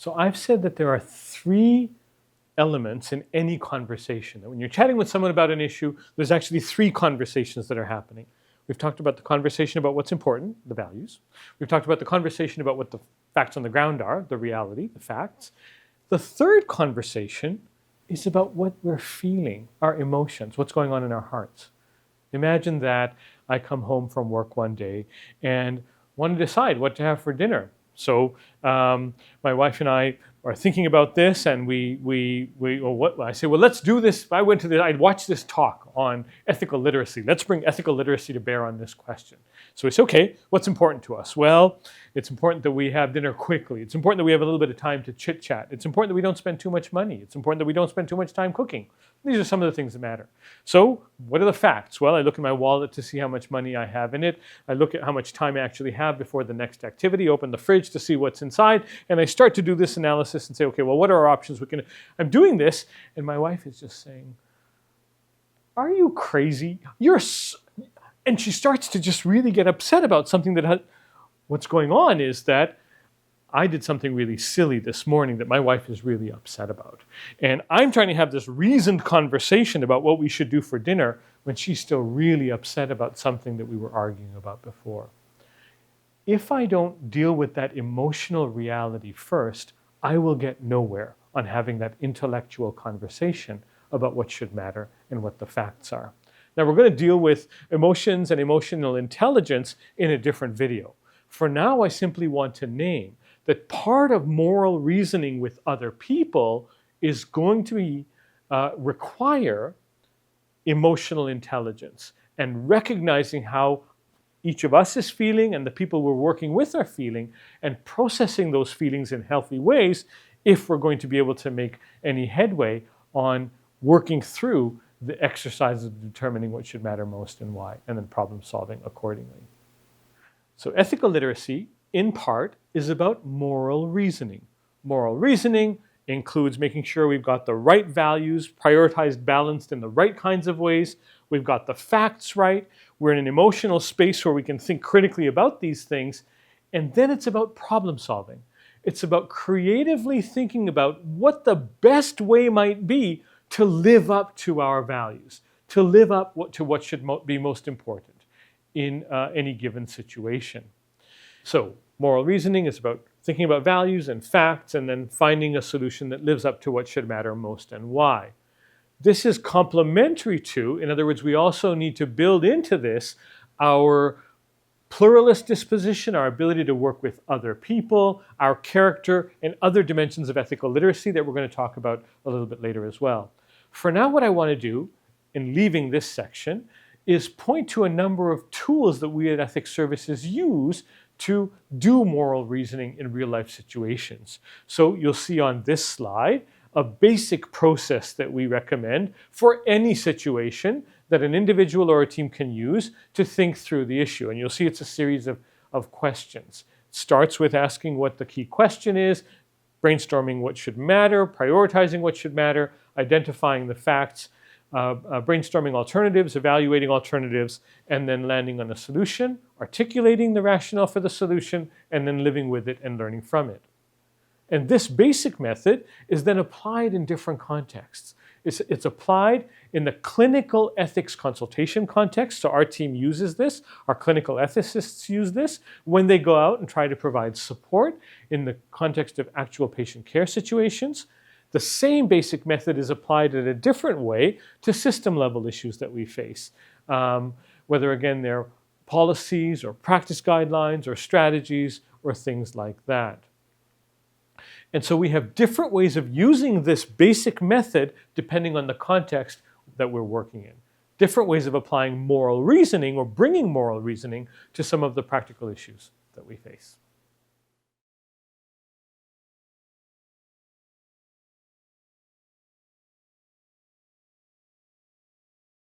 So I've said that there are three elements in any conversation. That when you're chatting with someone about an issue, there's actually three conversations that are happening. We've talked about the conversation about what's important, the values. We've talked about the conversation about what the facts on the ground are, the reality, the facts. The third conversation is about what we're feeling, our emotions, what's going on in our hearts. Imagine that I come home from work one day and want to decide what to have for dinner. So my wife and I are thinking about this, and I say, well, let's do this. I'd watch this talk on ethical literacy. Let's bring ethical literacy to bear on this question. So it's okay, what's important to us? Well, it's important that we have dinner quickly. It's important that we have a little bit of time to chit chat. It's important that we don't spend too much money. It's important that we don't spend too much time cooking. These are some of the things that matter. So what are the facts? Well, I look at my wallet to see how much money I have in it. I look at how much time I actually have before the next activity, open the fridge to see what's inside, and I start to do this analysis and say, okay, well, what are our options? I'm doing this, and my wife is just saying, are you crazy? And she starts to just really get upset about something what's going on is that I did something really silly this morning that my wife is really upset about. And I'm trying to have this reasoned conversation about what we should do for dinner when she's still really upset about something that we were arguing about before. If I don't deal with that emotional reality first, I will get nowhere on having that intellectual conversation about what should matter and what the facts are. Now, we're going to deal with emotions and emotional intelligence in a different video. For now, I simply want to name that part of moral reasoning with other people is going to require emotional intelligence and recognizing how each of us is feeling and the people we're working with are feeling, and processing those feelings in healthy ways if we're going to be able to make any headway on working through the exercise of determining what should matter most and why, and then problem solving accordingly. So ethical literacy, in part, is about moral reasoning. Moral reasoning includes making sure we've got the right values, prioritized, balanced in the right kinds of ways. We've got the facts right. We're in an emotional space where we can think critically about these things. And then it's about problem solving. It's about creatively thinking about what the best way might be to live up to our values, to live up to what should be most important in any given situation. So moral reasoning is about thinking about values and facts and then finding a solution that lives up to what should matter most and why. This is complementary to, in other words, we also need to build into this our pluralist disposition, our ability to work with other people, our character, and other dimensions of ethical literacy that we're going to talk about a little bit later as well. For now, what I want to do in leaving this section is point to a number of tools that we at Ethics Services use to do moral reasoning in real-life situations. So you'll see on this slide a basic process that we recommend for any situation that an individual or a team can use to think through the issue. And you'll see it's a series of questions. It starts with asking what the key question is, brainstorming what should matter, prioritizing what should matter, identifying the facts, brainstorming alternatives, evaluating alternatives, and then landing on a solution, articulating the rationale for the solution, and then living with it and learning from it. And this basic method is then applied in different contexts. It's applied in the clinical ethics consultation context. So our team uses this, our clinical ethicists use this when they go out and try to provide support in the context of actual patient care situations. The same basic method is applied in a different way to system level issues that we face, whether again they're policies or practice guidelines or strategies or things like that. And so we have different ways of using this basic method depending on the context that we're working in. Different ways of applying moral reasoning or bringing moral reasoning to some of the practical issues that we face.